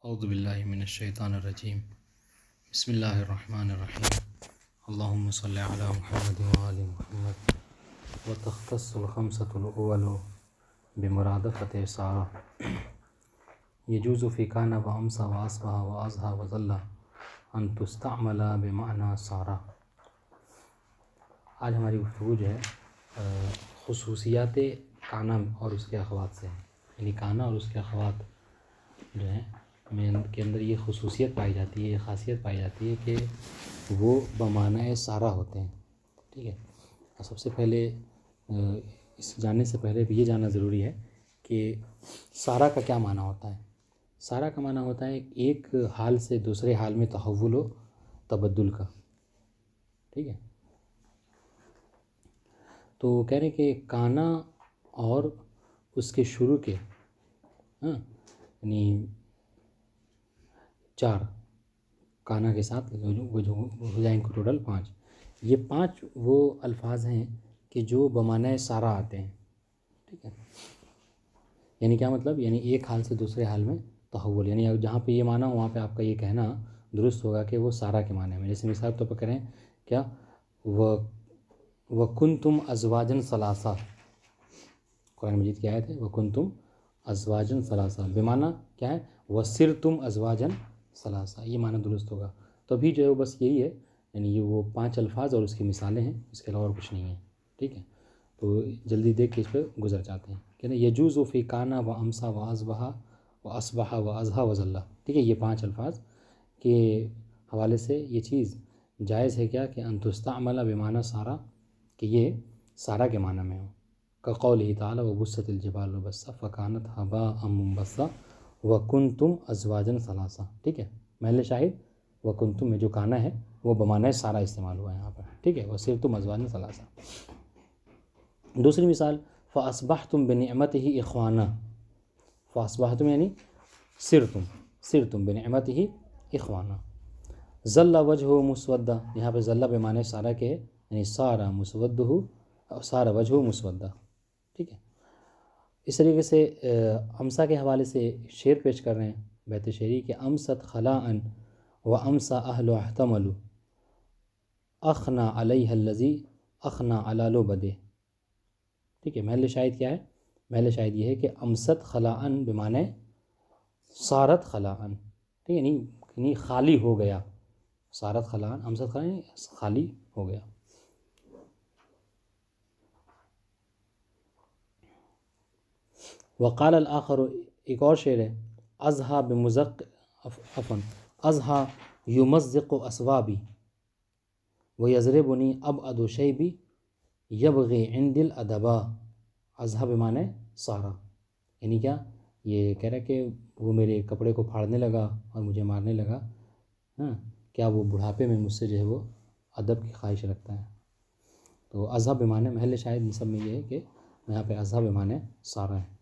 औज़ु बिल्लाहि मिनश शैतानिर रजीम। बिस्मिल्लाहिर्रहमानिर्रहीम। अल्लाहुम्मा सल्लि अला मुहम्मद व आलि मुहम्मद व तख्तस्सुल खम्सतुल अव्वलु बिमुरादफ़ति सारा यजूज़ु फ़ी काना व अम्सा व अस्बहा व अज़हा व ज़ल्ला अन तुस्तअमला बिमाना सारा। आज हमारी गुफ्तगू जो है ख़ुसूसियात काना और उसके अख़वात से है। यानी काना और उसके अख़वात जो हैं में के अंदर ये ख़ुसूसियत पाई जाती है, ये ख़ासियत पाई जाती है कि वो बमाना सारा होते हैं। ठीक है। और सबसे पहले इस जानने से पहले भी ये जानना ज़रूरी है कि सारा का क्या माना होता है। सारा का माना होता है एक हाल से दूसरे हाल में तहव्वुल व तबद्दुल का। ठीक है। तो कह रहे हैं कि काना और उसके शुरू के यानी 4 काना के साथ वो जो हो जाएंगे टोटल 5। ये 5 वो अल्फाज हैं कि जो बमाना सारा आते हैं। ठीक है। यानी क्या मतलब, यानी एक हाल से दूसरे हाल में तहव्वुल, यानी जहाँ पे ये माना हो वहाँ पे आपका ये कहना दुरुस्त होगा कि वो सारा के माने में। जैसे मिसाल के तौर पर करें क्या, वकुंतुम अज़वाजन सलासा, कुरान मजीद की आयत है, वकुंतुम अज़वाजन सलासा, बेमाना क्या है, वसिरतुम अज़वाजन सलासा, ये माना दुरुस्त होगा। तो अभी जो है वो बस यही है, यानी ये वो 5 अल्फाज और उसकी मिसालें हैं, इसके अलावा और कुछ नहीं है। ठीक है। तो जल्दी देख के इस पर गुजर जाते हैं। कहते हैं यजूज़ु फ़ी काना व अम्सा व अज़बहा व अस्बहा व अज़हा व ज़ल्ला। ठीक है। ये 5 अल्फाज के हवाले से ये चीज़ जायज़ है क्या कि अंतुस्तामला बेमाना सारा, कि ये सारा के माना में हो। का क़ौलिही ताला व बुस्सतिल जिबालु बस्सा फ़कानत हबाअम मुंबस्सा व कुंतुम अज़वाजन सलासा। ठीक है। महल शाहिद व कुंतुम में जो काना है वो बमाना सारा इस्तेमाल हुआ है यहाँ पर। ठीक है। व सिरतुम अज़वाजन सलासा। दूसरी मिसाल, फ़अस्बहतुम बिनिअमतिही इख़वाना। फ़अस्बहतुम यानी सिरतुम बिनिअमतिही इख़वाना। ज़ल्ला वजहु मुस्वद्दा, यहाँ पे ज़ल्ला बेमाने सारा के है, यानी सारा मुस्वद्दुहु, सारा वजहु मुस्वद्दा। ठीक है। इस तरीके से अम्सा के हवाले से शेर पेश कर रहे हैं, बैत शेरी के अमसत खलाअन व अम्सा अहलु अहतमलु अखना अलैहल्लज़ी अखना अला लुबदे। ठीक है। महल शाहिद क्या है, महल शाहिद ये है कि अमसत खलाअन बेमाने सारत खलाअन। ठीक है। यानी खाली हो गया, सारत खलाअन, अमसत खलाअन खाली हो गया। वक़ाल अल आखर, एक और शेर है, अज़हा बिमुज़क़ अफ़न अज़हा युमज़्ज़िक़ु अस्वाबी व यज़रिबुनी अबअदु शैबी यबग़ी इंदिल अदबा। अज़हा बेमाने सारा, यानी क्या, ये कह रहा है कि वो मेरे कपड़े को फाड़ने लगा और मुझे मारने लगा। क्या वो बुढ़ापे में मुझसे जो है वो अदब की ख्वाहिश रखता है। तो अज़हा बेमाने, महल शायद इन सब में ये है कि यहाँ पे अज़हा बेमाने सारा है।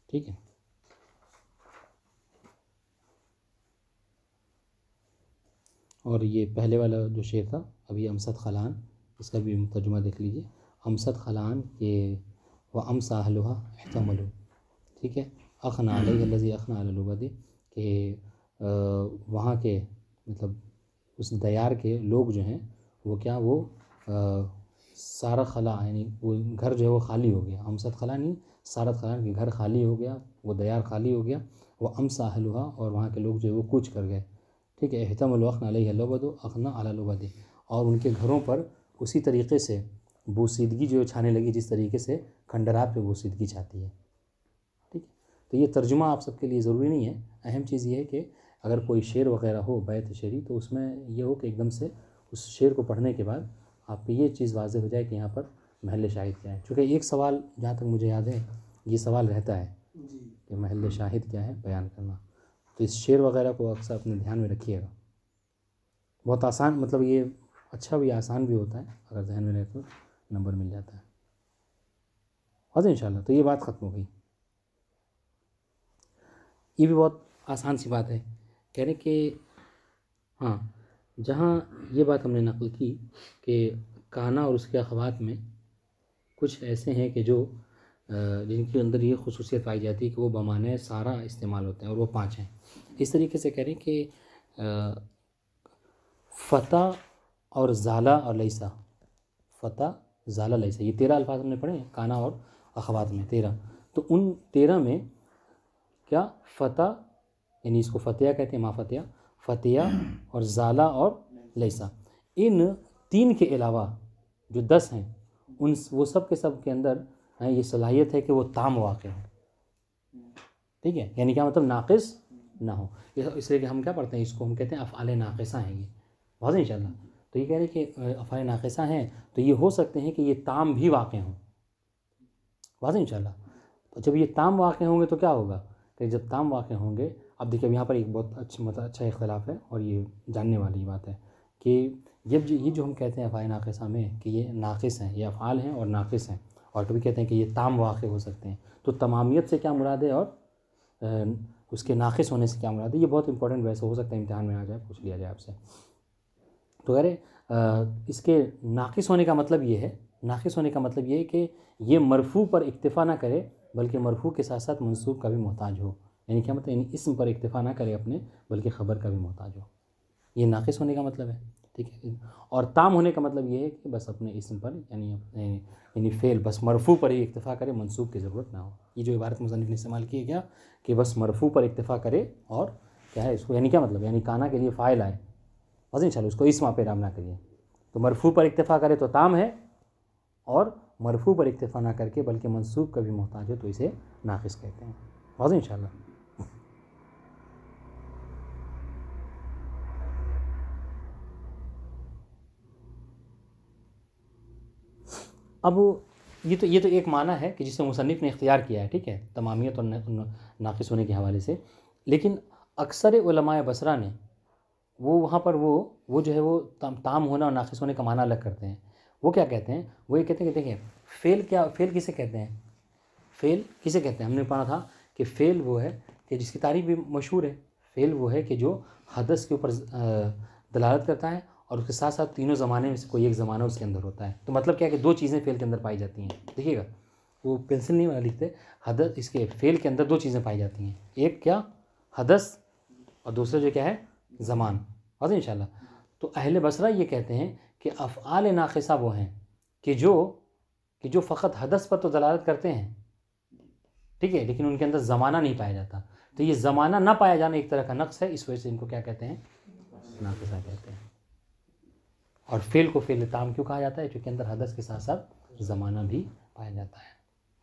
ठीक है। और ये पहले वाला जो शेर था अभी अमसत खलान, इसका भी तर्जुमा देख लीजिए। अमसत खलान के व अम्सा अहलुहा एहतमलु। ठीक है। अखना अलैहिल्लज़ी अखना अला लुबदे, कि वहाँ के मतलब उस दयार के लोग जो हैं वो क्या, वो सारा खला, यानी वो घर जो है वो खाली हो गया। अमसत खला नहीं, सारत खला कि घर खाली हो गया, वो दयार खाली हो गया। वो अम्सा अहलुहा, और वहाँ के लोग जो है वो कूच कर गए। ठीक है। एहतमलु अखना अलैहि लुबदु अखना अला लुबदे, और उनके घरों पर उसी तरीक़े से बोसीदगी जो छाने लगी जिस तरीके से खंडरात पे बोसीदगी छाती है। ठीक है। तो ये तर्जुमा आप सबके लिए ज़रूरी नहीं है। अहम चीज़ ये है कि अगर कोई शेर वग़ैरह हो, बैत शेरी, तो उसमें ये हो कि एकदम से उस शेर को पढ़ने के बाद आपको ये चीज़ वाज़ेह हो जाए कि यहाँ पर महल शाहिद क्या है। चूँकि एक सवाल जहाँ तक मुझे याद है ये सवाल रहता है कि महल शाहिद क्या है बयान करना। तो इस शेर वग़ैरह को अक्सर अपने ध्यान में रखिएगा। बहुत आसान, मतलब ये अच्छा भी आसान भी होता है, अगर ध्यान में रहे तो नंबर मिल जाता है। और इंशाल्लाह तो ये बात ख़त्म हो गई। ये भी बहुत आसान सी बात है। कह रहे कि हाँ, जहाँ ये बात हमने नक़ल की कि काना और उसके अख़वात में कुछ ऐसे हैं कि जो जिनके अंदर ये खसूसियत पाई जाती है कि वो बमाने सारा इस्तेमाल होते हैं, और वो 5 हैं। इस तरीके से कह रहे हैं कि फ़ता और ज़ाला और लैसा, फ़ता ज़ाला लैसा, ये 13 अल्फाज हमने पढ़े हैं काना और अखवात में 13। तो उन 13 में क्या फ़ता, यानी इसको फ़तिया कहते हैं, माफ़तिया, फ़तिया और ज़ाला और लैसा, इन 3 के अलावा जो 10 हैं उन वो सब के सब के अंदर ये सलाहियत है कि वो ताम वाक़े हो। ठीक है, यानी क्या मतलब नाक़िस ना हो। इसलिए कि हम क्या पढ़ते हैं, इसको हम कहते हैं अफ़आल नाक़िसा हैं ये, वाज़ेह इंशाअल्लाह। तो ये कह रहे हैं कि अफ़आल नाक़िसा हैं तो ये हो सकते हैं कि ये ताम भी वाक़े हों, वाज़ेह इंशाअल्लाह। तो जब ये ताम वाक़े होंगे तो क्या होगा कि जब ताम वाक़े होंगे, अब देखिए यहाँ पर एक बहुत अच्छा इख्तिलाफ़ है और ये जानने वाली बात है कि जब ये जो हम कहते हैं अफ़आल नाक़िसा में कि ये नाक़िस हैं, ये अफ़आल हैं और नाक़िस हैं, और कभी कहते हैं कि ये ताम वाक़े हो सकते हैं, तो तमामियत से क्या मुराद है और उसके नाक़िस होने से क्या मुराद है, ये बहुत इंपॉर्टेंट वैसे हो सकता है इम्तिहान में आ जाए, पूछ लिया जाए आपसे। तो अरे इसके नाक़िस होने का मतलब ये है, नाक़िस होने का मतलब ये है कि ये मरफ़ू पर इक्तिफ़ा ना करे बल्कि मरफ़ू के साथ साथ मंसूब का भी मोहताज हो। यानी क्या मतलब, यानी इस्म पर इक्तिफ़ा ना करे अपने बल्कि ख़बर का भी मोहताज हो, ये नाक़िस होने का मतलब है। ठीक है, और ताम होने का मतलब ये है कि बस अपने इस्म पर यानी फ़ेल बस मरफ़ू पर ही इक्तिफ़ा करे, मंसूब की ज़रूरत ना हो। ये जो इबारत मुसन्निफ़ ने इस्तेमाल की है क्या कि बस मरफ़ू पर इक्तिफ़ा करे, और क्या है इसको, यानी क्या मतलब, यानी काना के लिए फ़ाइल आए, बस इंशाअल्लाह उसको इस्म पे राम ना करिए। तो मरफ़ू पर इक्तिफ़ा करे तो ताम है, और मरफ़ू पर इक्तिफ़ा ना करके बल्कि मंसूब का भी मोहताज है तो इसे नाक़िस कहते हैं, बस इंशाअल्लाह। अब ये तो एक माना है कि जिसे मुसन्निफ़ ने इख्तियार किया है, ठीक है, तमामियत और नाक़िस होने के हवाले से। लेकिन अक्सर उलमाए बसरा ने वो वहाँ पर वो जो है वो ताम होना और नाक़िस होने का माना अलग करते हैं। वो क्या कहते हैं, वो ये कहते हैं कि देखिए फ़ेल किसे कहते हैं, फ़ेल किसे कहते हैं, हमने पढ़ा था कि फ़ेल वो है कि जिसकी तारीफ़ भी मशहूर है। फ़ेल वो है कि जो हदस के ऊपर दलालत करता है और उसके साथ साथ तीनों ज़माने में से कोई एक ज़माना उसके अंदर होता है। तो मतलब क्या है कि 2 चीज़ें फ़ेल के अंदर पाई जाती हैं। देखिएगा, वो पेंसिल नहीं वाला लिखते, हदस, इसके फ़ेल के अंदर 2 चीज़ें पाई जाती हैं, एक क्या हदस और दूसरा जो क्या है ज़मान, वाज़ेह इंशाअल्लाह। तो अहले बसरा ये कहते हैं कि अफ़आल नाक़िसा वो हैं कि जो फ़क़त हदस पर तो दलालत करते हैं, ठीक है, लेकिन उनके अंदर ज़माना नहीं पाया जाता। तो ये ज़माना ना पाया जाना एक तरह का नक़्स है, इस वजह से इनको क्या कहते हैं, नाक़िसा कहते हैं। और फ़ेल को फ़ेल ताम क्यों कहा जाता है, क्योंकि अंदर हदस के साथ साथ ज़माना भी पाया जाता है,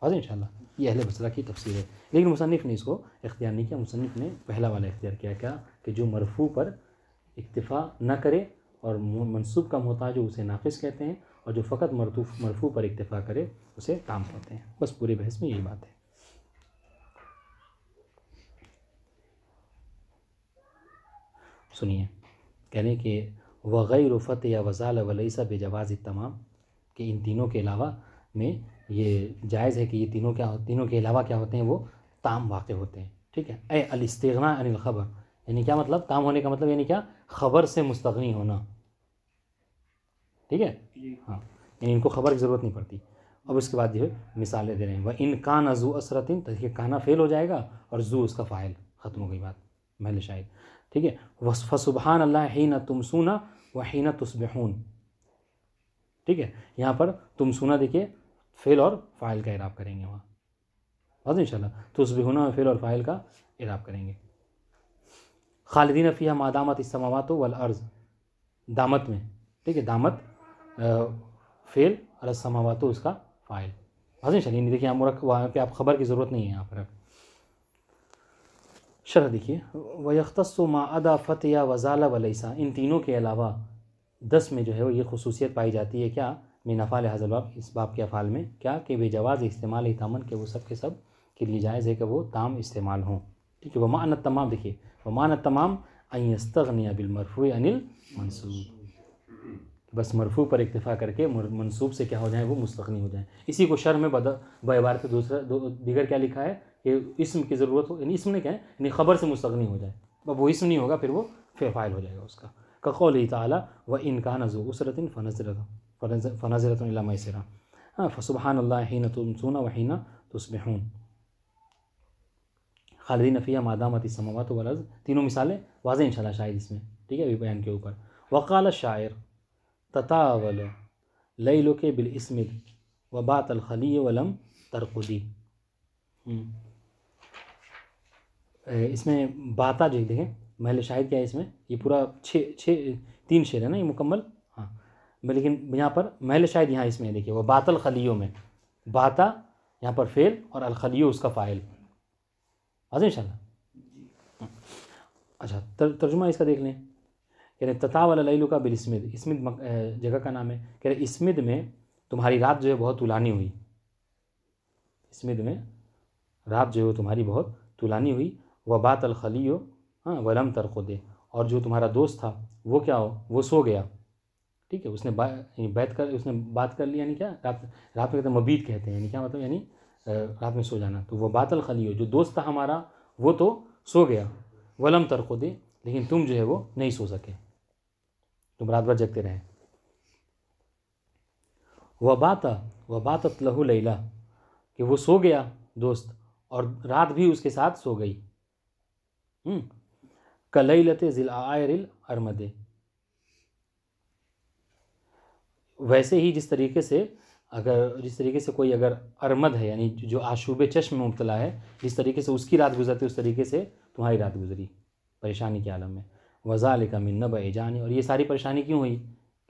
वाज़ेह इंशाअल्लाह। ये अहले बसरा की तफसीर है, लेकिन मुसन्निफ़ ने इसको इख्तियार नहीं किया। मुसन्निफ़ ने पहला वाला इख्तियार किया, क्या कि जो मरफ़ू पर इक्तिफ़ा न करे और मंसूब का मोहताज हो उसे नाक़िस कहते हैं, और जो फ़क़त मरफ़ू पर इक्तिफ़ा करे उसे ताम कहते हैं। बस पूरे बहस में यही बात है। सुनिए, कह रहे हैं कि वग़ैर फ़त या वज़ाल वलैसा बेजवाज़ तमाम, कि इन तीनों के अलावा में ये जायज़ है कि ये तीनों के अलावा क्या होते हैं, वो ताम वाक़े होते हैं। ठीक है, ए अल इस्तिग़ना अनिल ख़बर, यानी क्या मतलब, ताम होने का मतलब यानी क्या, ख़बर से मुस्तग़नी होना। ठीक है, हाँ, यानी इनको ख़बर की ज़रूरत नहीं पड़ती। अब उसके बाद जो है मिसालें दे रहे हैं, वह इन कान ज़ू असरतिन, तो ये काना फ़ेल हो जाएगा और ज़ू उसका फ़ाइल, ख़त्म हो गई बात, महल शाहिद। ठीक है, फ़सुब्हान अल्लाह हीना तुमसूना व हीना तुस्बिहून। ठीक है, यहाँ पर तुमसूना देखिए फ़ेल और फ़ाइल का इराब करेंगे वहाँ, बस इंशाल्लाह। तुस्बिहूना में फ़ेल और फ़ाइल का इराब करेंगे। खालिदीन फ़ीहा मा दामत इस्समावातु वल अर्ज़, दामत में, ठीक है, दामत फ़ेल और इस्समावातु उसका फ़ाइल, बस इंशाल्लाह। देखिए वहाँ पे आप ख़बर की ज़रूरत नहीं है यहाँ पर। शरह देखिए, वयख्तस्सु मा अदा फ़तिया वज़ाला वलैसा, इन तीनों के अलावा 10 में जो है वो ये खसूसियत पाई जाती है, क्या, मिन अफ़ाल हाज़िल बाब, इस बाब के अफ़ाल में, क्या कि बेजवाज़ इस्तेमाल तामन, के वो सब के सब के लिए जायज़ है कि वो ताम इस्तेमाल हों। ठीक है, वमाअन तमाम, देखिए वमाअन तमाम अन यस्तग़निया बिल मरफ़ूइ अनिल मंसूब, बस मरफ़ू पर इक्तिफ़ा करके मंसूब से क्या हो जाए, वो मुस्तग़नी हो जाए। इसी को शरह में बइबारत दीगर क्या लिखा है कि इस्म की ज़रूरत हो, यानी इस्म ने क्या है, यानी ख़बर से मुस्तग़नी हो जाए। अब वो इस्म नहीं होगा फिर वो फ़ाइल हो जाएगा उसका। कक़ौलिही तआला व इन कान ज़ू उसरतिन फ़नज़रतुन इला मयसरा, हाँ, फ़सुब्हानल्लाहि हीना तुमसूना व हीना तुस्बिहून। खालिदीन फ़ीहा मा दामतिस समावातु वल अर्ज़। तीनों मिसालें वाज़ेह इंशाल्लाह शायद इसमें, ठीक है, अभी बयान के ऊपर। वक़ाल शायर ततावल लैलुके बिल इस्मिद व बातल खली वलम तरकुदी। इसमें बाता जो देखें महल शाहिद क्या है इसमें, ये पूरा 3 शेर है ना ये मुकम्मल, हाँ, लेकिन यहाँ पर महल शाहिद यहाँ इसमें देखिए, वह बातल खलियों में, बाता यहाँ पर फेल और अल खलियो उसका फ़ाइल। आज इंशाल्लाह। अच्छा, तर्जुमा इसका देख लें। कह रहे ततावल लैलु का बिल इस्मिद, इस्मिद जगह का नाम है। कह रहे इस्मिद में तुम्हारी रात जो है बहुत तुलानी हुई, इस्मिद में रात जो है तुम्हारी बहुत तुलानी हुई। वह बात अल खलियो, हाँ, वलम तरक़ुदे, और जो तुम्हारा दोस्त था वो क्या हो, वो सो गया, ठीक है, उसने उसने बात कर ली, यानी क्या, रात में कहते हैं मबीत कहते हैं, यानी क्या मतलब, यानी रात में सो जाना। तो वह बात अल खलियो, जो दोस्त था हमारा वो तो सो गया, वलम तरक़ुदे, लेकिन तुम जो है वो नहीं सो सके, तुम रात भर जगते रहे। वह बात लहू लैला, कि वो सो गया दोस्त और रात भी उसके साथ सो गई। कलैलते ज़िल आयरिल अरमदे, वैसे ही जिस तरीके से कोई अगर अरमद है, यानी जो आशूबे चश्म में मुब्तला है, जिस तरीके से उसकी रात गुजरती उस तरीके से तुम्हारी रात गुजरी परेशानी के आलम में। वज़ालिका मिन नबअ जानी, और ये सारी परेशानी क्यों हुई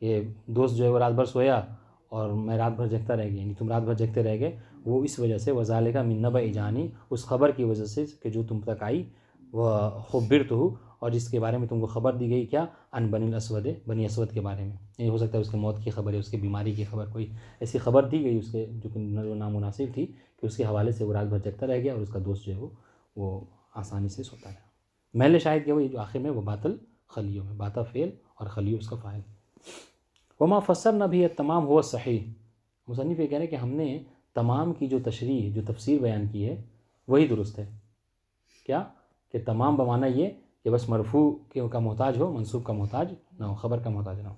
कि दोस्त जो है वो रात भर सोया और मैं रात भर जगता रह गया, यानी तुम रात भर जगते रह गए, वो इस वजह से, वज़ालिका मिन नबअ जानी, उस खबर की वजह से कि जो तुम तक आई, वह खुबिरतहु, और जिसके बारे में तुमको खबर दी गई, क्या, अन बनी असवद के बारे में। ये हो सकता है उसके मौत की खबर है, उसकी बीमारी की खबर, कोई ऐसी खबर दी गई उसके जो नामुनासिब थी, कि उसके हवाले से वो रात भर जगता रह गया और उसका दोस्त जो है वो आसानी से सोता गया। महल शाहिद क्या, वो जो आखिर में वो बातल खलियों में, बाता फेल और खलियो उसका फ़ाइल। वमा फसर न भी तमाम हुआ सही, मुसन्निफ़ ये कह रहे हैं कि हमने तमाम की जो तशरीह, जो तफसीर बयान की है वही दुरुस्त है। क्या, कि तमाम बमाना ये कि बस मरफू के का मोहताज हो, मंसूब का मोहताज ना हो, ख़बर का मोहताज ना हो।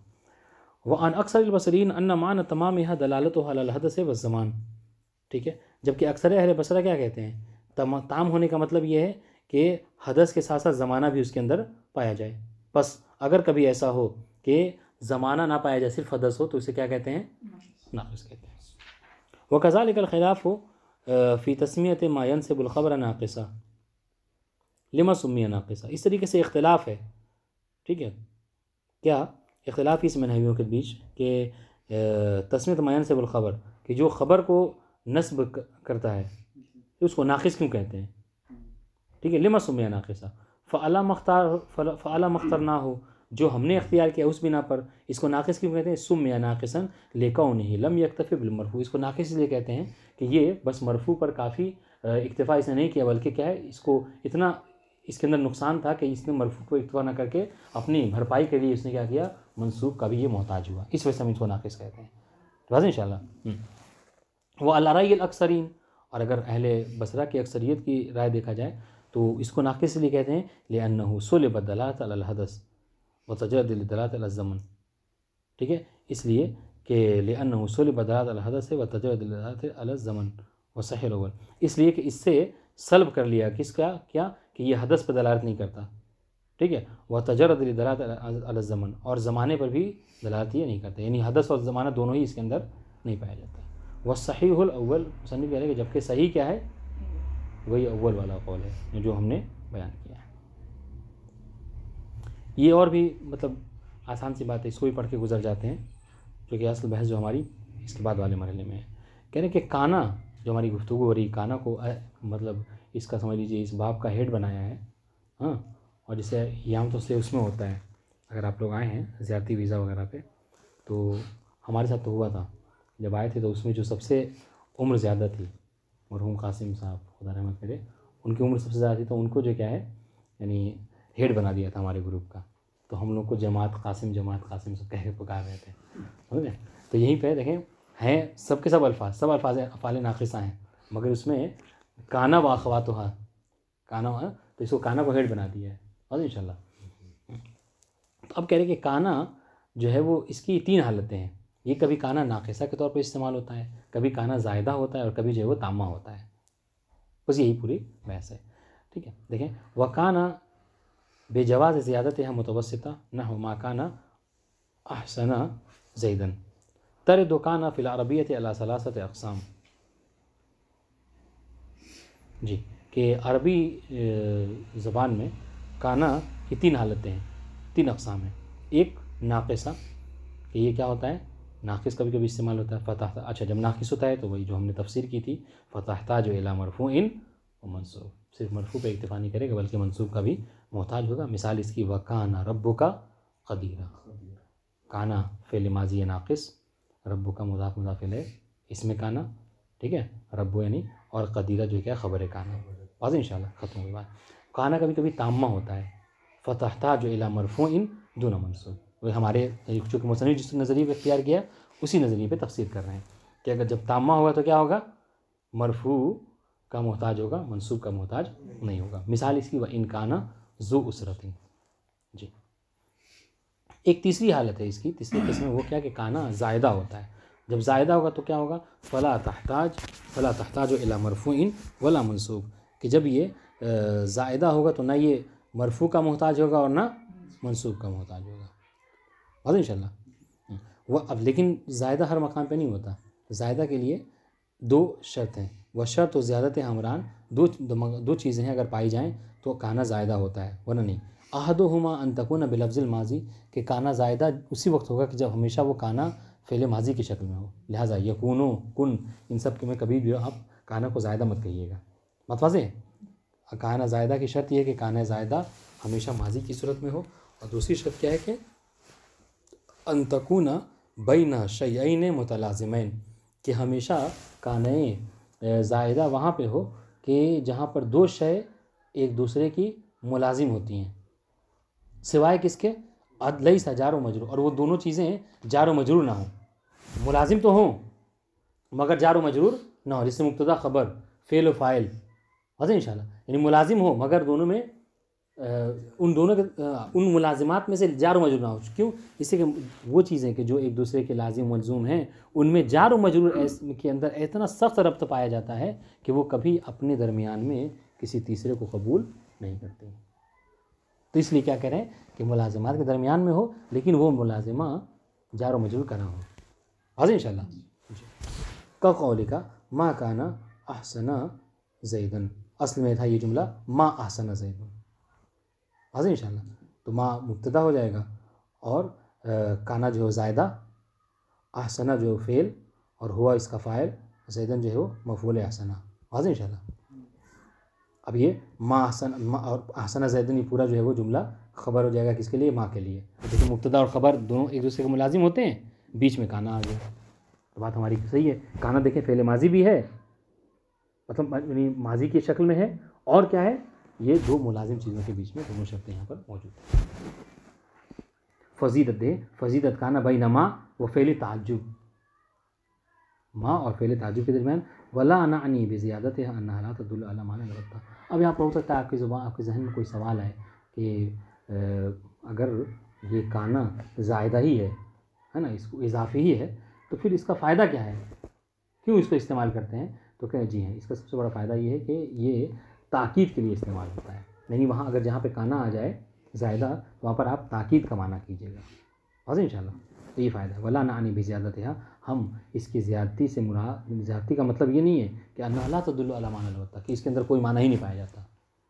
वह अन अक्सर बसरीन अन्ना मान तमाम यह दलालत अल हदस व ज़मान, ठीक है, जबकि अक्सर अहले बसरा क्या कहते हैं, ताम होने का मतलब ये है कि हदस के साथ साथ ज़माना भी उसके अंदर पाया जाए। बस अगर कभी ऐसा हो कि ज़माना ना पाया जाए, सिर्फ हदस हो, तो उसे क्या कहते हैं, नाक़िस कहते हैं। वह कज़ालिकल खिलाफ़ हो फ़ी तस्मियत मा यनसिबुल ख़बर नाक़िसा लिमा सुम्मिया नाक़िसा, इस तरीके से इख्तिलाफ़ है, ठीक है, क्या इख्तिलाफ़ इसमें नहवियों के बीच कि तस्मियत मा यनसिबुल ख़बर, कि जो ख़बर को नस्ब करता है तो उसको नाक़िस क्यों कहते हैं, ठीक है, लिमा सुम्मिया नाक़िसा, फ़अला मख्तार ना हो, जो हमने इख्तियार किया उस बिना पर इसको नाक़िस क्यों कहते हैं, सुम्मिया नाक़िसन लिकौनिही लम यक्तफ़ी बिल मरफ़ू, इसको नाक़िस इसलिए कहते हैं कि ये बस मरफ़ू पर काफ़ी इक्तिफ़ा इसने नहीं किया, बल्कि क्या है, इसको इतना इसके अंदर नुकसान था कि इसने मरफ़ू को इक्तिफ़ा न करके अपनी भरपाई के लिए इसने क्या किया, मंसूब का भी ये मोहताज हुआ, इस वजह से हम इसको नाक़िस कहते हैं। वाज़ेह इंशाअल्लाह। वह अला राय अक्सरीन, और अगर अहले बसरा की अक्सरियत की राय देखा जाए तो इसको नाक़िस इसलिए कहते हैं लिअन्नहु सुलिब दलालत अल हदस व तजद्दुद दलालत अल ज़मन, ठीक है, इसलिए कि लिअन्नहु सुलिब दलालत अल हदस व तजद्दुद दलालत अल ज़मन व सहीह अव्वल, इसलिए कि इससे सल्ब कर लिया किसका, क्या, कि ये हदस पर दलालत नहीं करता, ठीक है, वह तजद्दुद दलालत अल ज़मन, और ज़माने पर भी दलालत ये नहीं करता, यानी हदस और ज़माना दोनों ही इसके अंदर नहीं पाया जाता। वह सहीहुल अव्वल, मुसन्निफ़ कह रहे हैं कि जबकि सही क्या है, वही अव्वल वाला कौल है जो हमने बयान किया है। ये और भी मतलब आसान सी बात है, इसको भी पढ़ के गुजर जाते हैं, क्योंकि असल बहस जो हमारी इसके बाद वाले मरहले में है। कह रहे हैं कि काना, जो हमारी गुफ्तगू हो रही, काना को मतलब इसका समझ लीजिए इस बाब का हेड बनाया है, हाँ, और जैसे यहाँ तो से उसमें होता है, अगर आप लोग आए हैं ज़ियारती वीज़ा वगैरह पे, तो हमारे साथ तो हुआ था जब आए थे, तो उसमें जो सबसे उम्र ज़्यादा थी, मरहूम कासिम साहब खुदा रहमत करे, उनकी उम्र सबसे ज़्यादा थी, तो उनको जो क्या है, यानी हेड बना दिया था हमारे ग्रुप का, तो हम लोग को जमात कासिम सब कह के पुकार रहे थे, समझ गए। तो यहीं पे देखें हैं सबके सब अल्फाज अफ़ाल नाक़िसा हैं, मगर उसमें काना वाख़वातुहा, काना, तो इसको काना को हेड बना दिया है, और इंशाल्लाह। तो अब कह रहे कि काना जो है वो इसकी 3 हालतें हैं, ये कभी काना नाक़िसा के तौर पर इस्तेमाल होता है, कभी काना ज़ायदा होता है और कभी जो है वो तामा होता है। बस यही पूरी बहस है। ठीक है, देखें वकाना बेजवाज़ ज़ियादत है मुतवस्सिता नहु मा काना अहसना ज़ैदन तरद काना फ़िल अरबियत अला सलासत अक़साम। जी, कि अरबी ज़बान में काना की 3 हालतें हैं, 3 अक़साम हैं। एक नाक़िसा, कि ये क्या होता है, नाक़िस कभी कभी इस्तेमाल होता है। फ़तह, अच्छा जब नाक़िस होता है तो वही जो हमने तफ़सीर की थी, फ़तहताजु इला मरफ़ूइन व मंसूब, सिर्फ मरफ़ू पे इक्तिफ़ा नहीं करेगा बल्कि मंसूब का भी मोहताज होगा। मिसाल इसकी वकाना रब्बुका क़दीरा, काना फ़ेल माज़ी नाक़िस, रब्बुका मुज़ाफ़ मुज़ाफ़ इलैह इसमें काना, ठीक है, रब्बु यानी, और क़दीरा जो क्या ख़बर काना। आज इंशाल्लाह ख़त्म हुई बात। काना कभी कभी ताम्मा होता है, फ़तहताजु इला मरफ़ूइन दूना मंसूब। वही हमारे चूँकि मुसन्निफ़ जिस नज़रिए पर इख्तियार किया उसी नज़रिए पे तफ़सीर कर रहे हैं कि अगर जब ताम्मा होगा तो क्या होगा, मरफ़ू का मोहताज होगा, मंसूब का मोहताज नहीं होगा। मिसाल इसकी व इन काना ज़ू उसरतिन। जी, एक तीसरी हालत है इसकी, तीसरी किस्म वो क्या कि काना ज़ायदा होता है। जब ज़ायदा होगा तो क्या होगा, फ़ला तहताज इला मरफ़ूइन वला मंसूब, कि जब ये ज़ायदा होगा तो ना ये मरफ़ू का मोहताज होगा और ना मंसूब का मोहताज होगा। और इंशाल्लाह वह अब, लेकिन ज़ायदा हर मकाम पे नहीं होता। ज़ायदा के लिए 2 शर्त हैं, वह शर्त व ज़्यादत हमरान, दो चीज़ें हैं, अगर पाई जाएँ तो काना ज़ायदा होता है, वरना नहीं। अहदुहुमा अन तकूना बिलफ्ज़िल माज़ी, कि काना ज़ायदा उसी वक्त होगा कि जब हमेशा वो काना फ़ेल माज़ी की शक्ल में हो। लिहाजा यकूनो, कुन, इन सब के में कभी भी आप काना को ज़ायदा मत कहिएगा। मत वाज़ेह है। काना ज़ायदा की शर्त यह है कि काना ज़ायदा हमेशा माज़ी की सूरत में हो, और दूसरी शर्त क्या है कि अन तकूना बैना शैअैन मुतलाज़िमैन, कि हमेशा काने ज़ायदा वहाँ पे हो कि जहाँ पर 2 शय एक दूसरे की मुलाजिम होती हैं, सिवाय किसके, लैसा जार व मजरूर, और वो दोनों चीज़ें जार व मजरूर ना हो। मुलाजिम तो हों मगर जार व मजरूर ना हो, जिससे मुब्तदा ख़बर फ़ेल व फ़ाइल वज़े इंशाल्लाह, यानी मुलाजिम हो मगर दोनों में उन दोनों के उन मुलाजिमात में से जार व मजरूर ना हो। क्यों, इससे कि वो चीज़ें कि जो एक दूसरे के लाजिम मलजूम हैं उनमें जार व मजरूर के अंदर इतना सख्त रब्त पाया जाता है कि वो कभी अपने दरमियान में किसी तीसरे को कबूल नहीं करते। तो इसलिए क्या कह रहे हैं कि मुलाजिमात के दरमियान में हो, लेकिन वो मुलाजिमा जार व मजरूर का ना हो। आज इंशाल्लाह का कौली का मा काना अहसना ज़ैदन, असल में था ये जुमला मा अहसना ज़ैदन। आज इंशाल्लाह तो मा मुब्तदा हो जाएगा और काना जो है ज़ायदा, अहसना जो है फ़ेल, और हुआ इसका फ़ाइल, ज़ैदन जो है वो मफ़ूल अहसना। आज इंशाल्लाह अब ये मा अहसन और अहसना ज़ैदन, ये पूरा जो है वो जुमला ख़बर हो जाएगा किसके लिए, माँ के लिए। देखिए मुब्तदा और ख़बर दोनों एक दूसरे के मुलाजिम होते हैं, बीच में काना आ गया तो बात हमारी सही है। काना देखें फ़ेल माजी भी है, मतलब माजी की शक्ल में है, और क्या है, ये 2 मुलाजिम चीज़ों के बीच में दोनों शर्तें यहाँ पर मौजूद हैं। फ़ज़ीदत काना बैन मा व फ़ेल ताज्जुब, माँ और फ़ेल ताज्जुब के दरमियान वला अनी बेज़ियादत अन्नहा ला तदुल्लु अला माना अलबत्ता। अब यहाँ पर हो सकता है आपके जहन में कोई सवाल आए कि अगर ये काना ज़ायदा ही है ना, इसको इजाफ़ी ही है, तो फिर इसका फ़ायदा क्या है, क्यों इसको इस्तेमाल करते हैं। तो कहें जी हैं, इसका सबसे बड़ा फ़ायदा ये है कि ये ताकीद के लिए इस्तेमाल होता है। यानी वहाँ अगर जहाँ पे काना आ जाए ज़ायदा, तो वहाँ पर आप ताकीद का माना कीजिएगा। और इंशाल्लाह तो ये फ़ायदा है। वला नानी भी ज़्यादतिहा, हम इसकी ज़्यादती से मुराद, ज़्यादती का मतलब ये नहीं है कि अन्नहा ला तदुल्लु अला माना अलबत्ता, कि इसके अंदर कोई माना ही नहीं पाया जाता,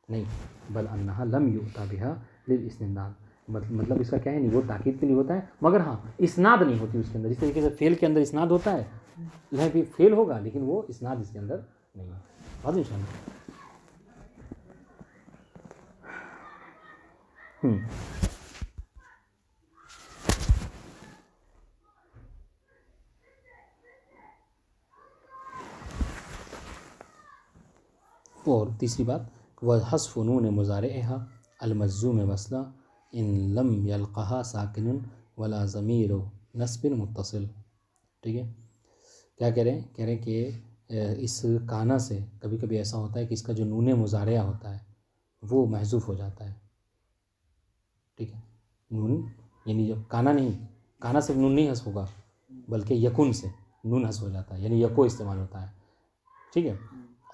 नहीं, बल अन्नहा लम युता बिहा लिल इस्तिनाद, मतलब इसका क्या है, नहीं वो ताकीद के लिए होता है, मगर हाँ इस्नाद नहीं होती उसके अंदर। इस तरीके से फ़ेल के अंदर इस्नाद होता है, लह भी फ़ेल होगा लेकिन वो इस्नाद इसके अंदर नहीं है। और इंशाल्लाह और तीसरी बात, वह हस्फ़ नून मुज़ारिहा अलमज़्ज़ूम वस्ला इन लम यल्क़हा साकिनुन वला ज़मीर नस्बिन मुत्तसिल। ठीक है, क्या कह रहे हैं, कह रहे हैं कि इस काना से कभी कभी ऐसा होता है कि इसका जो नून मुज़ारिया होता है वो महज़ूफ़ हो जाता है। ठीक है, नून यानी जब काना नहीं, काना सिर्फ नून नहीं हस्फ़ होगा, बल्कि यकुन से नून हस्फ हो जाता है, यानी यको इस्तेमाल होता है। ठीक है,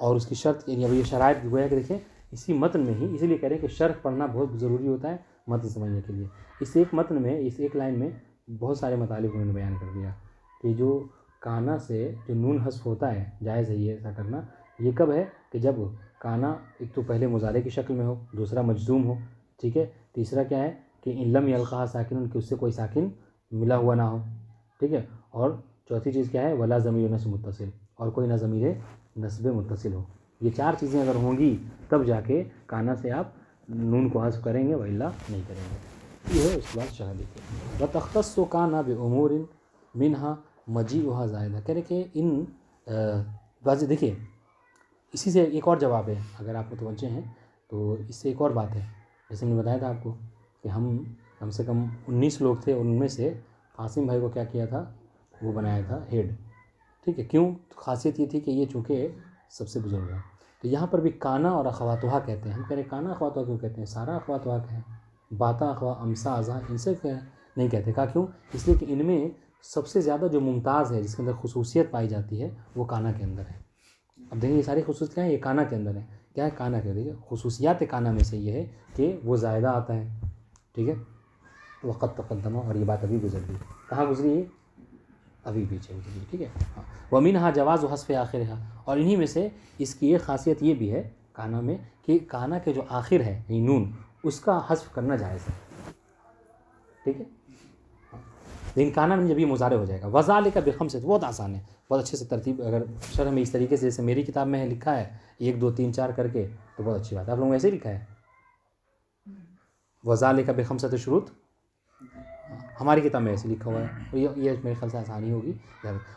और उसकी शर्त यानी अब ये शराइत गोया कि देखिए इसी मतन में ही, इसीलिए कह रहे हैं कि शर्ह पढ़ना बहुत ज़रूरी होता है मतन समझने के लिए। इस एक मतन में, इस एक लाइन में बहुत सारे मतालिब उन्होंने बयान कर दिया कि जो काना से जो नून हस्फ होता है, जायज़ है ये ऐसा करना। ये कब है कि जब काना एक तो पहले मुजारे की शक्ल में हो, दूसरा मजजूम हो, ठीक है, तीसरा क्या है कि इल्लम यल्क़ा साकिन, कि उससे कोई साकिन मिला हुआ ना हो, ठीक है, और चौथी चीज़ क्या है वला ज़मीर नस्ब मुत्तसिल, और कोई ना ज़मीर नस्ब मुत्तसिल हो। ये चार चीज़ें अगर होंगी तब जाके काना से आप नून को हस्फ करेंगे, वइल्ला नहीं करेंगे। ये है उसके बाद शरह देखिए व तख्तस्सु काना बिउमूरिन मिनहा मजीउहा ज़ायदा, कह रहे कि इन बाज़ देखिए इसी से एक और जवाब है, अगर आप मुतवज्जे हैं तो इससे एक और बात है। जैसे मैंने बताया था आपको कि हम कम से कम 19 लोग थे, उनमें से कासिम भाई को क्या किया था, वो बनाया था हेड। ठीक है, क्यों? तो खासियत ये थी कि ये चूँकि सबसे बुजुर्ग है। तो यहाँ पर भी काना और अखवातुहा कहते हैं। हम कह रहे काना अखवातुहा क्यों कहते हैं? सारा अखवातुहा है, बाता अखवा अमसा अज़ा इनसे नहीं कहते। कहा क्यों? इसलिए कि इनमें सबसे ज़्यादा जो मुमताज़ है, जिसके अंदर खुसूसियत पाई जाती है, वो काना के अंदर है। अब देखिए ये सारी खुसूसियत क्या है, ये काना के अंदर है। क्या है? काना के। देखिए खुसूसियात काना में से ये है कि वो ज़ायदा आता है। ठीक है, वक़्त तक़द्दमा, और ये बात अभी गुजर गई। कहाँ गुजरी है? अभी पीछे गुजरी। ठीक है, हाँ। वमिनहा जवाज़ हस्फ़ आखिरहा, और इन्हीं में से इसकी एक ख़ासियत ये भी है काना में कि काना के जो आखिर है यानी नून, उसका हस्फ़ करना जायज़ है। ठीक है, लेकिन काना में जब ये मुज़ारे हो जाएगा। वज़ालिका बिखम्सिन, बहुत आसान है, बहुत अच्छे से तरतीब अगर शरह में इस तरीके से, जैसे मेरी किताब में है लिखा है 1 2 3 4 करके, तो बहुत अच्छी बात है। आप लोगों ने ऐसे ही लिखा है वज़ालिका बिखम्सिन शुरूत, हमारी किताब में ऐसे लिखा हुआ है, और ये मेरे ख्याल से आसानी होगी।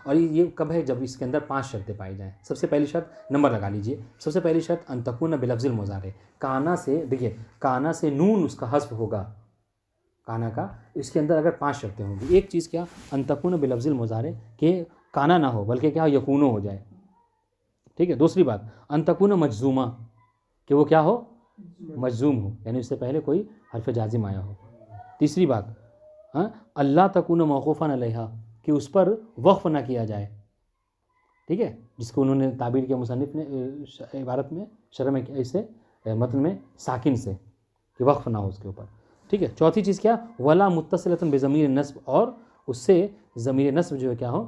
और ये कब है? जब इसके अंदर 5 शर्तें पाई जाएँ। सबसे पहली शर्त, नंबर लगा लीजिए, सबसे पहली शर्त अन तकून बिलफ्ज़िल मुज़ारे, काना से, देखिए काना से नून उसका हस्फ़ होगा काना का। इसके अंदर अगर 5 शर्तें होंगी, एक चीज़ क्या, अन तकून बिलफ्ज़िल मुज़ारे, कि काना ना हो बल्कि क्या यकूनो हो जाए। ठीक है, दूसरी बात अन तकून मजजूमा, कि वो क्या हो, मजजूम हो, यानी उससे पहले कोई हर्फ जाजिम आया हो। तीसरी बात अल्लाह तकून मौक़ूफ़न अलैहा, कि उस पर वक़्फ़ ना किया जाए। ठीक है, जिसको उन्होंने ताबीर किया मुसन्निफ़ ने इबारत में, शरह में, इसे मतन में साकिन से, कि वक़्फ़ ना हो उसके ऊपर। ठीक है, चौथी चीज़ क्या, वला मुत्तसिलतन बेज़मीर नस्ब, और उससे ज़मीर नस्ब जो है क्या हो,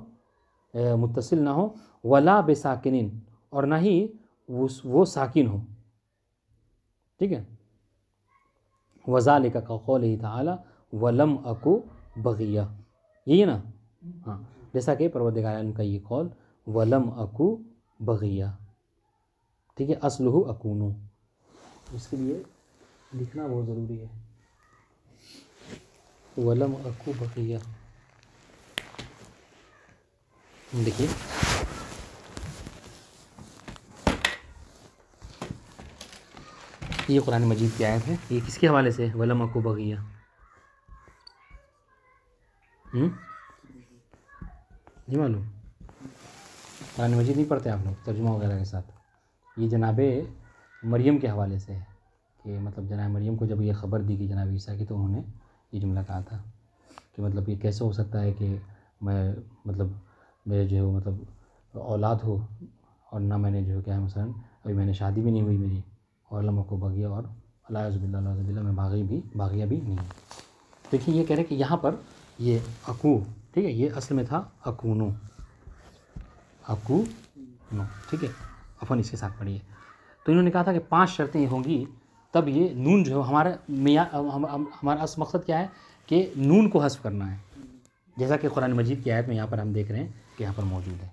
मुत्तसिल ना हो। वला बेसाकिनिन, और ना ही वो साकिन हो। ठीक है, वज़ालिका कक़ौलिही तआला वलम अकु बग़िया, यही है ना। हाँ, जैसा कि परवरदिगार आलम का ये कौल वलम अकु बग़िया। ठीक है, अस्लुहु अकूनु, इसके लिए लिखना बहुत ज़रूरी है, वलम अकु बग़िया। देखिए ये कुरान मजीद की आयत है, ये किसके हवाले से है? वलम अकु बग़िया। नहीं मालूम? कुरान मजीद नहीं पढ़ते आप लोग तर्जुमा वगैरह के साथ? ये जनाब मरियम के हवाले से है कि मतलब जनाब मरियम को जब ये ख़बर दी गई जनाब ईसा की, तो उन्होंने ये जुमला कहा था कि मतलब ये कैसे हो सकता है कि मैं मतलब मेरे जो है मतलब औलाद हो, और ना मैंने जो क्या है मसलन अभी मैंने शादी भी नहीं हुई मेरी, और लम को बगिया, और अल्लाह मैं बागिया भी नहीं। देखिए ये कह रहे कि यहाँ पर ये अकू, ठीक है, ये असल में था अकूनो, अकूनो। ठीक है, अपन इसके साथ पढ़िए। तो इन्होंने कहा था कि 5 शर्तें होंगी तब ये नून जो है हमारा हमारा असल मकसद क्या है कि नून को हस्फ करना है, जैसा कि कुरान मजीद की आयत में यहाँ पर हम देख रहे हैं कि यहाँ पर मौजूद है।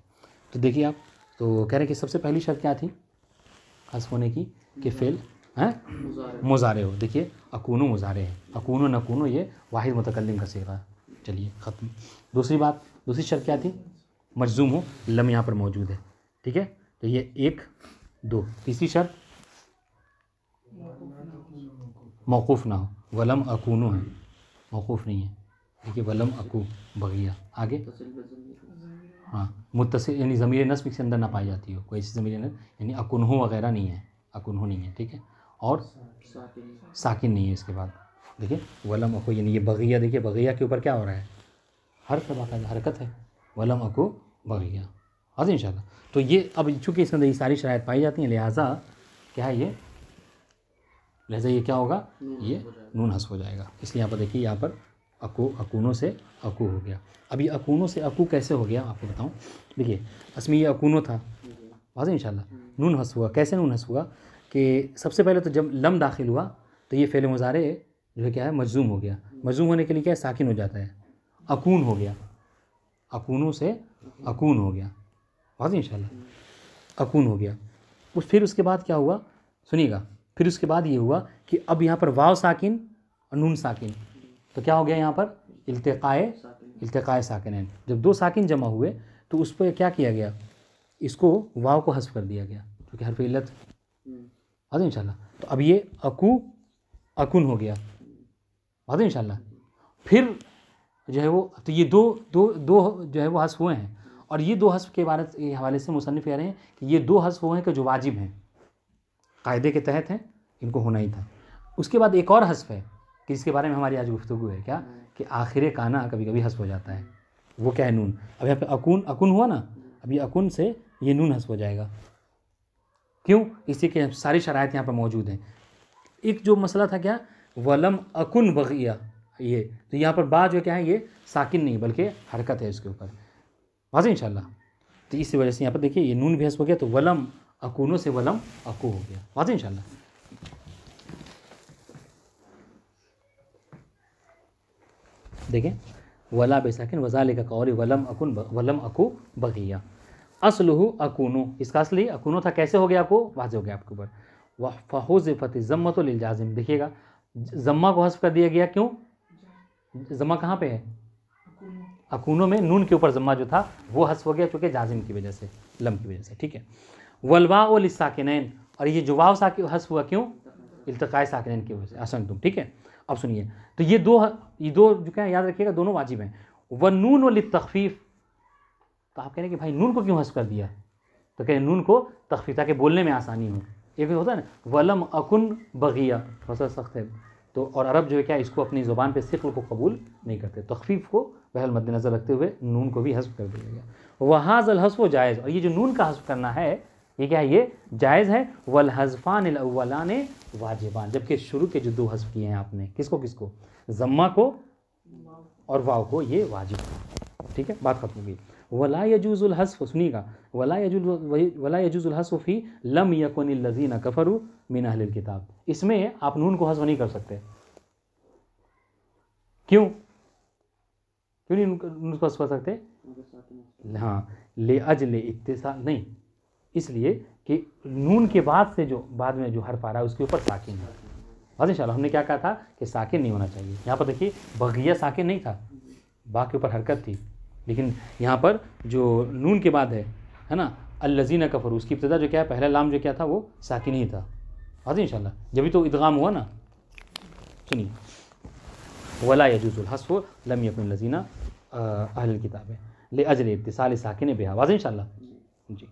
तो देखिए आप, तो कह रहे हैं कि सबसे पहली शर्त क्या थी हस्फ होने की, कि फ़ेल हैं मुज़ारे हो। देखिए अकूनो मुज़ारे है, अकूनो नकूनो ये वाहिद मुतकल्लिम का सीगा। चलिए ख़त्म। दूसरी बात, दूसरी शर्त क्या थी, मजजूम हो, लम यहाँ पर मौजूद है। ठीक है, तो ये 1 2। तीसरी शर्त मौकूफ़ ना हो, वलम अकूनो है, मौकूफ़ नहीं है। देखिए वलम अकू बग़िया। आगे हाँ, मुत्तसिल यानी ज़मीर नस्ब के अंदर ना पाई जाती हो, कोई ऐसी ज़मीर नस्ब यानी अकुन्हो वगैरह नहीं है, अकुन्हो नहीं है। ठीक है, और साकिन नहीं है इसके बाद। देखिए वलम अकू यानी ये बग़िया, देखिए बग़िया के ऊपर क्या हो रहा है, हर्फ है, बाकायदा हरकत है। वलम अकू बगिया। आज इंशाल्लाह। तो ये अब चूँकि इसके अंदर ये सारी शराइत पाई जाती हैं, लिहाजा क्या है ये, लिहाजा ये क्या होगा, ये नून हस्फ हो जाएगा। इसलिए यहाँ पर देखिए, यहाँ पर अकू, अकूनों से अकू हो गया। अब ये अकूनों से अकू कैसे हो गया आपको बताऊँ। देखिए असमी ये अकूनो था, वाज़ेह इंशाल्लाह। नून हस्फ हुआ, कैसे नून हस्फ हुआ कि सबसे पहले तो जब लम दाखिल हुआ तो ये फ़ेल मुज़ारे जो है क्या है, मजज़ूम हो गया। मजज़ूम होने के लिए क्या है, साकिन हो जाता है, अकून हो गया, अकूनों से अकून हो गया, वाज़ेह इंशाल्लाह, अकून हो गया। फिर उसके बाद क्या हुआ, सुनिएगा, फिर उसके बाद ये हुआ कि अब यहाँ पर वाव साकिन और नून साकिन, तो क्या हो गया यहाँ पर इल्तिक़ाए साकिनैन। जब दो साकिन जमा हुए तो उस पर क्या किया गया, इसको वाव को हस्फ कर दिया गया क्योंकि हर्फ इल्लत, वाज़ेह इंशाल्लाह। तो अब ये अकू अकुन हो गया, वाज़ेह इंशाल्लाह। फिर जो है वो, तो ये दो दो दो जो है वो हस्फ हुए हैं, और ये दो हस्फ के हवाले से मुसन्निफ़ कह रहे हैं कि ये दो हस्फ हुए हैं कि जो वाजिब हैं, कायदे के तहत हैं, इनको होना ही था। उसके बाद एक और हस्फ है कि जिसके बारे में हमारी आज गुफ्तगू है, क्या कि आखिर काना कभी कभी हस्फ हो जाता है, वो क्या है, नून। अब यहाँ पे अकुन अकुन हुआ ना, अब ये अकुन से ये नून हस्फ हो जाएगा। क्यों, इसी के सारी शराइत यहाँ पर मौजूद हैं। एक जो मसला था क्या, वलम अकुन बगिया, ये तो यहाँ पर बा जो क्या है, ये साकिन नहीं बल्कि हरकत है इसके ऊपर, वाज़ेह इंशाल्लाह। तो इसी वजह से यहाँ पर देखिए ये नून भी हस्फ हो गया, तो वलम अकुनों से वलम अकू हो गया, वाज़ेह इंशाल्लाह। देखें, वला बेसाकिन वज़ालिका कौली वलम अकू बगिया। असलहु अकूनो, इसका असली अकूनो था, कैसे हो गया आपको, वाज़ेह हो गया आपके ऊपर। वह फ़हुज़िफ़त ज़म्मतु लिल जाज़िम, देखिएगा ज़म्मा को हस्फ कर दिया गया, क्यों, ज़म्मा कहाँ पे है, अकूनो में, नून के ऊपर ज़म्मा जो था वो हस्फ हो गया चूँकि जाज़िम की वजह से, लम की वजह से, ठीक है। वलवाउ लिस्साकिनैन, और ये जो वाव साकिन हस्फ हुआ क्यों, इल्तिक़ाए साकिनैन की वजह से, अहसनतुम, ठीक है। अब सुनिए, तो ये दो जो क्या याद रखिएगा, दोनों वाजिब हैं। व नून व लित्तख़फ़ीफ़, तो आप कह रहे हैं कि भाई नून को क्यों हस्फ कर दिया, तो कह रहे नून को तख़फ़ीफ़, ताकि बोलने में आसानी हो। एक होता है ना, वलम अकुन बगिया, थोड़ा सा सख्त है, तो और अरब जो है क्या इसको अपनी ज़ुबान पे सिक़्ल को कबूल नहीं करते, तख़फ़ीफ़ को बहल मद्देनज़र रखते हुए नून को भी हस्फ कर दिया गया। वहाज़ल हस्फ़ जायज़, और ये जो नून का हस्फ करना है ये क्या है, ये जायज़ है। वल हज़फ़ान अव्वलान वाजिबान, जबकि शुरू के जो दो हस्फ किए हैं आपने, किसको किसको, ज़म्मा को और वाव को, ये वाजिब, ठीक है, बात खत्म हो गई। वला यजूज़ुल हस्फ़, सुनिएगा, वला यजूज़ुल हस्फ़ फ़ी लम यकुनिल लज़ीना कफ़रू मिन अहलिल किताब, इसमें आप नून को हस्फ़ नहीं कर सकते, क्यों नहीं नून को हस्फ़ कर सकते, हाँ, ले अजले इत्तिसाल नहीं, इसलिए कि नून के बाद से जो बाद में जो हर्फ आ रहा है उसके ऊपर साकिन है, वाज़ेह इंशाल्लाह। हमने क्या कहा था कि साकिन नहीं होना चाहिए, यहाँ पर देखिए बगिया साकिन नहीं था, बा के ऊपर हरकत थी, लेकिन यहाँ पर जो नून के बाद है ना, अल्लज़ीना कफ़रू, उसकी इब्तिदा जो क्या है, पहला लाम जो क्या था वो साकिन ही था, वाज़ेह इंशाल्लाह, जब तो इदगाम हुआ ना। सुनिए, वला यजूज़ुल हस्फ़ लम यकुन लज़ीना अहलुल किताब ले अजल इत्तिसाल साकिन बिहा, वाज़ेह इंशाल्लाह जी।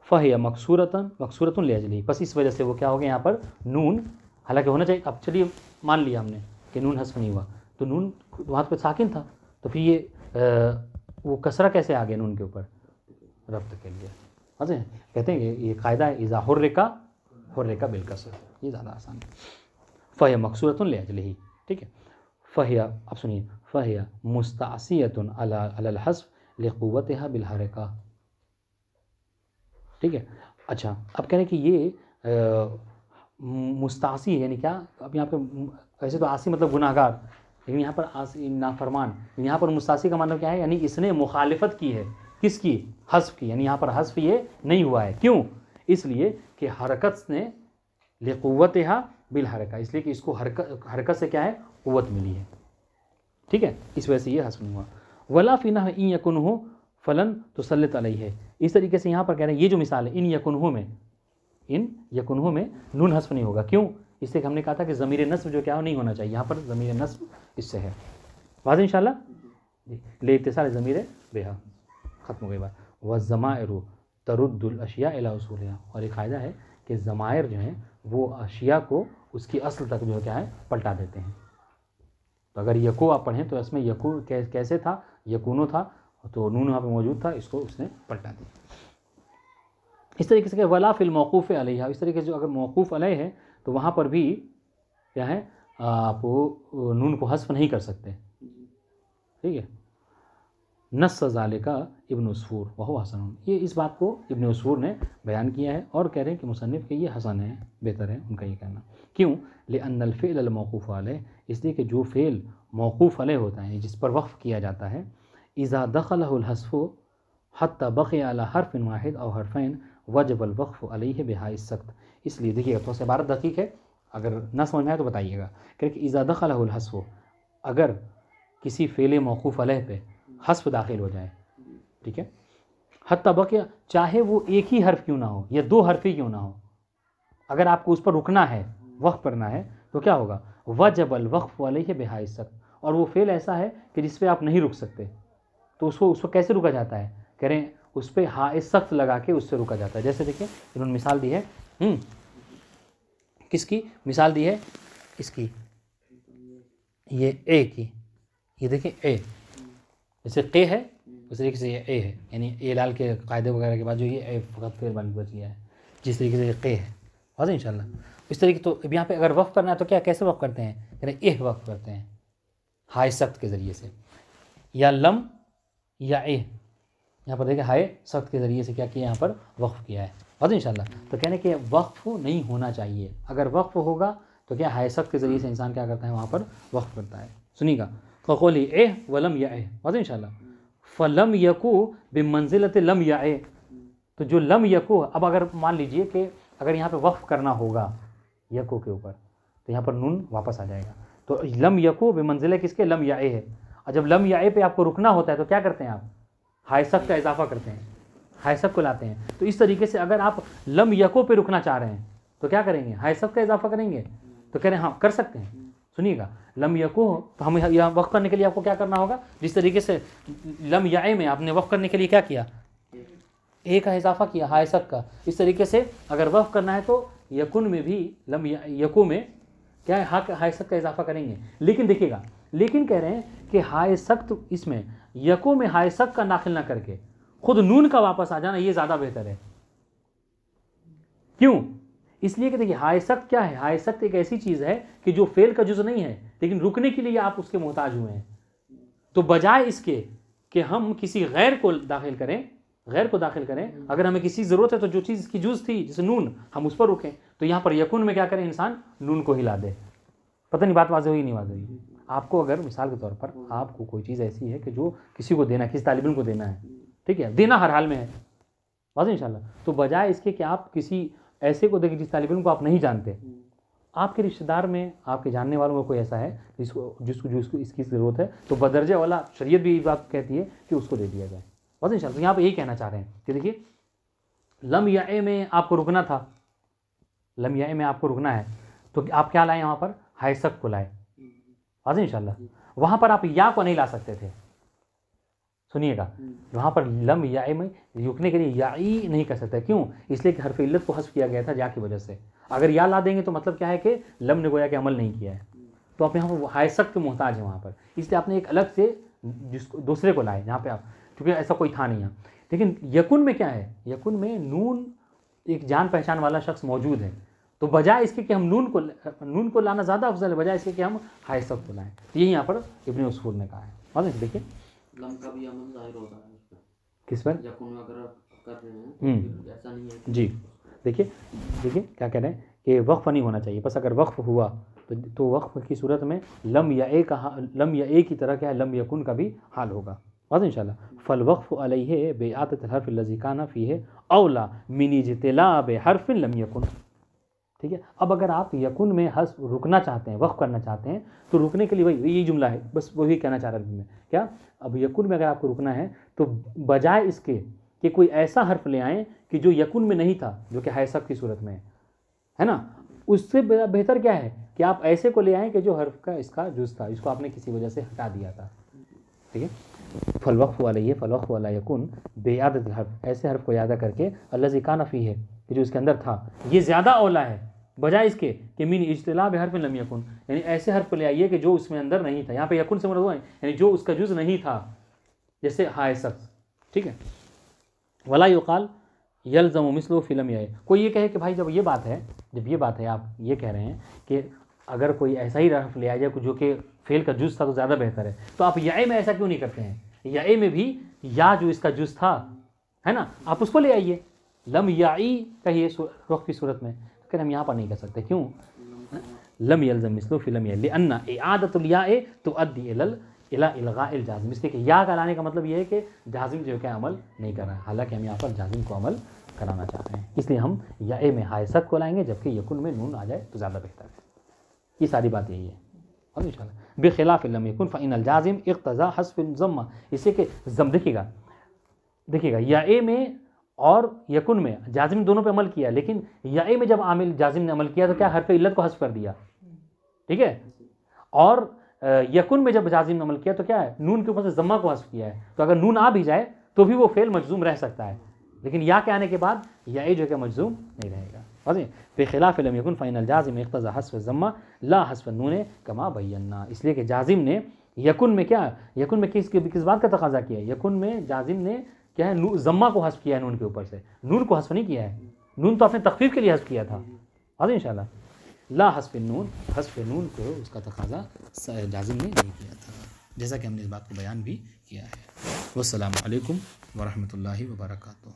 फ़हिया मकसूरतन ले अजली, बस इस वजह से वो क्या हो गया यहाँ पर नून, हालांकि होना चाहिए। अब चलिए मान लिया हमने कि नून हस्फ नहीं हुआ, तो नून वहाँ पर साकिन था, तो फिर ये वो कसरा कैसे आ गया नून के ऊपर, रब्त के लिए, वाज़ेह। कहते हैं कि ये कायदा है, इज़ा हुर्रिका बिलकसर, ये ज़्यादा आसान है। फ़हिया मकसूरतन ले अजली, ठीक है। फ़हिया, अब सुनिए, फ़हिया मुस्तासियतुन अलल हस्फ लिक़ुव्वतिहा बिल हरका, ठीक है। अच्छा, अब कह रहे हैं कि ये मुस्तासी यानी क्या, अब यहाँ पे ऐसे तो आसी मतलब गुनाहगार, लेकिन यहाँ पर आसी नाफरमान, यहाँ पर मुस्तासी का मतलब क्या है, यानी इसने मुखालिफत की है, किसकी, हस्फ की, यानी यहाँ पर हस्फ ये नहीं हुआ है, क्यों, इसलिए कि हरकत ने लिक़ुव्वतिहा बिल हरका, इसलिए कि इसको हरकत से क्या है, क़ुव्वत मिली है, ठीक है, इस वजह से ये हस्फ नहीं हुआ। वला फ़ी नहव इन यकुनहु फ़लन तुसल्लित अलैहि है, इस तरीके से यहाँ पर कह रहे हैं ये जो मिसाल है, इन यकुनहु में नून हस्फ नहीं होगा, क्यों, इससे हमने कहा था कि ज़मीर नस्ब जो क्या हो नहीं होना चाहिए, यहाँ पर ज़मीर नस्ब इससे है, वाज़ेह इंशाल्लाह जी। ले इत्तिसाल ज़मीर बेहा, ख़त्म हो गई बात। व ज़माइरु तरुद्दुल अशिया इला उसूलिहा, और एक क़ायदा है कि ज़माइर जो हैं वो अशिया को उसकी असल तक जो है क्या है, पलटा देते हैं। तो अगर यको आप पढ़ें तो इसमें यकू कैसे था, यकूनो था, तो नून वहाँ पे मौजूद था, इसको उसने पलटा दिया। इस तरीके से वला फिल मौकूफ़ अलैहा, इस तरीके से जो अगर मौकूफ़ अलैह है तो वहाँ पर भी क्या है, आप नून को हस्फ नहीं कर सकते। ठीक है। नस्स ज़ालिका इब्न उसफूर वह हसन, ये इस बात को इब्न उसफूर ने बयान किया है और कह रहे हैं कि मुसन्निफ़ के ये हसन है, बेहतर है उनका ये कहना। क्यों? लिअन्नल फ़िअल अल मौकूफ़ अलैह, इसलिए कि जो फ़ेल मौकूफ़ अलैह होता है, जिस पर वक़्फ़ किया जाता है, इज़ा दख़लहुल हस्फ़ु हत्ता बक़िया अला हर्फ़िन वाहिद औ हर्फ़ैन वजबल वक़्फ़ु अलैहि बिहाई सख्त। इसलिए देखिएगा, थोड़ा सा इबारत दक़ीक़ है, अगर ना समझ में आए तो बताइएगा। क्योंकि इज़ा दख़लहुल हस्फ़ु, अगर किसी फ़ेल मौकूफ़ अलैह पे हस्फ़ दाखिल हो जाए, ठीक है, हत्ता बक़िया, चाहे वो एक ही हर्फ़ क्यों ना हो या दो हर्फ़ ही क्यों ना हो, अगर आपको उस पर रुकना है, वक़्फ़ करना है, तो क्या होगा, वजबल वक़्फ़ु अलैहि बिहाई सख्त, और वो फ़ेल ऐसा है कि जिस पे आप नहीं रुक सकते, तो उसको कैसे रुका जाता है, कह रहे हैं उस पर हाए सख्त लगा के उससे रुका जाता है। जैसे देखिए इन्होंने मिसाल दी है, किसकी मिसाल दी है, इसकी, ये ए की, ये देखिए ए, जैसे के है उस तरीके से ये ए है, यानी ए लाल के कायदे वगैरह के बाद जो ये ए फ़कत फेल बन बच गया है, जिस तरीके से ये के है, वाज़ेह इंशाल्लाह। इस तरीके, तो अब यहाँ पे अगर वक़्फ़ करना है तो क्या, कैसे वक़्फ़ करते हैं, कह रहे एह वक़्फ़ करते हैं हाय सख्त के ज़रिए से, या लम या ए, यहाँ पर देखिए हाय सख्त के ज़रिए से क्या किया, यहाँ पर वक़्फ़ किया है, वाज़ेह इंशाल्लाह। तो कहने के वक़्फ़ नहीं होना चाहिए, अगर वक़्फ़ होगा तो क्या हाय सख्त के ज़रिए से इंसान क्या करता है, वहाँ पर वक़्फ़ करता है। सुनिएगा, क़ौली एह वलम या एह, वाज़ेह इंशाल्लाह। फ़लम यकू बिमंज़िलत लम या ए, तो जो लम यकू, अब अगर मान लीजिए कि अगर यहाँ पे वक़्फ़ करना होगा यकू के ऊपर, तो यहाँ पर नून वापस आ जाएगा, तो लम यकू बिमंज़िला किसके, लम या ए है। और जब लम या ए पे आपको रुकना होता है तो क्या करते हैं आप, हाय सख्त का इजाफा करते हैं, हाय सख्त को लाते हैं। तो इस तरीके से अगर आप लम यको पे रुकना चाह रहे हैं तो क्या करेंगे, हाय सख्त का इजाफा करेंगे, तो कह रहे हैं हाँ कर सकते हैं। सुनिएगा, लम यको, तो हम यहाँ वक़्फ़ करने के लिए आपको क्या करना होगा, जिस तरीके से लम या ए में आपने वक़्फ़ करने के लिए क्या किया, ए का इजाफा किया हाय सख्त का, इस तरीके से अगर वक़्फ़ करना है तो यकुन में भी लम यको में क्या है, हाय सख्त का इजाफा करेंगे। लेकिन देखिएगा, लेकिन कह रहे हैं कि हाय सख्त, इसमें यको में हाय सख्त का दाखिल ना करके खुद नून का वापस आ जाना, ये ज़्यादा बेहतर है। क्यों? इसलिए कि देखिए हाय सख्त क्या है, हाय सख्त एक ऐसी चीज़ है कि जो फेल का जुज़ नहीं है, लेकिन रुकने के लिए आप उसके मोहताज हुए हैं। तो बजाय इसके कि हम किसी गैर को दाखिल करें, गैर को दाखिल करें, अगर हमें किसी ज़रूरत है तो जो चीज़ की जुज़ थी जैसे नून, हम उस पर रुकें, तो यहाँ पर यकुन में क्या करें, इंसान नून को हिला दे। पता नहीं बात वाज़ेह हुई नहीं वाज़ेह हुई। आपको अगर मिसाल के तौर पर आपको कोई चीज़ ऐसी है कि जो किसी को देना है, किसी तालिब इल्म को देना है, ठीक है, देना हर हाल में है, वाज़ेह इंशाल्लाह, तो बजाय इसके कि आप किसी ऐसे को देखें जिस तालिब इल्म को आप नहीं जानते, आपके रिश्तेदार में, आपके जानने वालों में कोई ऐसा है जिसको इसकी ज़रूरत है, तो बदर्जा वाला शरीयत भी ये बात कहती है कि उसको दे दिया जाए, वाज़ेह इंशाल्लाह। तो यहाँ पर यही कहना चाह रहे हैं कि देखिए लम या ए में आपको रुकना था, लम या ए में आपको रुकना है, तो आप क्या लाए, यहाँ पर हाय सख्त को लाए, वाज़ेह इंशाल्लाह। वहाँ पर आप या को नहीं ला सकते थे। सुनिएगा, वहाँ पर लम या ए में रुकने के लिए या ही नहीं कर सकते। क्यों? इसलिए कि हर्फ इल्लत को हस्फ किया गया था जा की वजह से। अगर या ला देंगे तो मतलब क्या है कि लम ने गोया के अमल नहीं किया है, तो आप यहाँ पर हाय सख्त के मोहताज है वहाँ पर, इसलिए आपने एक अलग से जिसको दूसरे को लाए यहाँ पे आप, क्योंकि ऐसा कोई था नहीं यहाँ। लेकिन यकुन में क्या है, यकुन में नून एक जान पहचान वाला शख्स मौजूद है, तो बजाय इसके कि हम नून को लाना ज़्यादा अफजल है, बजाय इसके कि हम हाय सख्त को लाएँ। तो यही यहाँ पर इब्न उसफूर ने कहा है। और देखिए लम का भी अमल ज़ाहिर होता है उस पर, किस पर, यकुन अगर कर रहे हैं ऐसा नहीं है जी। देखिए क्या कह रहे हैं कि वक्फ़ नहीं होना चाहिए, बस अगर वक्फ़ हुआ तो वक्फ़ की सूरत में लम या ए की तरह क्या है, लम यकुन का भी हाल होगा, वाज़ेह इंशाल्लाह। फल वक्फ़ अलैहि बिआतत हर्फ लज़ी काना फ़ीहि औला मिन इज्तिलाब हर्फ लम यकुन। ठीक है, अब अगर आप यकुन में हस रुकना चाहते हैं, वक्फ़ करना चाहते हैं, तो रुकने के लिए वही यही जुमला है, बस वही कहना चाह रहा हूँ मैं क्या। अब यकुन में अगर आपको रुकना है तो बजाय इसके कि कोई ऐसा हर्फ ले आएँ कि जो यकुन में नहीं था, जो कि हाय सख्त की सूरत में है ना, उससे बेहतर क्या है कि आप ऐसे को ले आएँ कि जो हर्फ का इसका जुज़ था, इसको आपने किसी वजह से हटा दिया था। ठीक है, फल वक्फ़ अलैहि फल वक्फ़ अला यकुन बेआदत हर्फ, ऐसे हर्फ को यादा करके अल्लज़ी काना फ़ीहि, कि जो इसके अंदर था, ये ज़्यादा औला है बजाय इसके कि मिन इज्तिलाब हर्फ लम यकुन, यानी ऐसे हर्फ को ले आइए कि जो उसमें अंदर नहीं था। यहाँ पे यकुन से मुराद है यानी जो उसका जुज़ नहीं था, जैसे हाय शख्स, ठीक है। वला युकाल यलज़मु मिस्लुहु फी लम याए, कोई ये कहे कि भाई जब ये बात है आप ये कह रहे हैं कि अगर कोई ऐसा ही हर्फ ले आ जाए जो कि फेल का जुज़ था तो ज़्यादा बेहतर है, तो आप याए में ऐसा क्यों नहीं करते हैं? याए में भी या जो इसका जुज़ था, है ना, आप उसको ले आइए। लम याई कहिए रुख की सूरत में, फिर हम यहाँ पर नहीं कर सकते। क्यों? लम यलज़म मिस्लुहु फी लम याए लिअन्ना इआदतुल याए तुअद्दी इला इल्गाइल जाज़िम, इसलिए कि या का लाने का मतलब ये है कि जाज़िम जो क्या अमल नहीं कर रहा है, हालांकि हम यहाँ पर जाज़िम को अमल कराना चाहते हैं, इसलिए हम याए में हायसत को लाएंगे, जबकि यकुन में नून आ जाए तो ज़्यादा बेहतर है। ये सारी बात यही है। और इंशाअल्लाह बेखिलाफ़ लम यकुन फ़इनल जाज़िम इक़्तज़ा हस्फ़ ज़म्मा, इससे कि ज़म देखिएगा याए में और यकुन में जाज़िम दोनों पे अमल किया, लेकिन याए में जब आमिल जाज़िम ने अमल किया तो क्या हर्फ़ इल्लत को हस्फ़ कर दिया, ठीक है। और यकुन में जब जाज़िम ने अमल किया तो क्या है, नून के ऊपर से ज़म्मा को हस्फ़ किया है, तो अगर नून आ भी जाए तो भी वो फेल मजज़ूम रह सकता है, लेकिन या के आने के बाद याए जो है मजज़ूम नहीं रहेगा। वाज़ेह बेखिलाफ़ लम यकुन फ़इनल जाज़िम इक़्तज़ा हस्फ़ ज़म्मा ला हस्फ़ नून कमा बय्यना, इसलिए कि जाज़िम ने यकुन में किस बात का तकाज़ा किया है? यकुन में जाज़िम ने क्या है, ज़म्मा को हस्फ़ किया है नून के ऊपर से, नून को हस्फ़ नहीं किया है। नून तो आपने तख़फ़ीफ़ के लिए हस्फ़ किया था। वाज़ेह इंशाअल्लाह ला हस्फ़ नून को उसका तकाज़ा जाज़िम ने नहीं किया था, जैसा कि हमने इस बात को बयान भी किया है। वस्सलामु अलैकुम व रहमतुल्लाहि व बरकातुहू।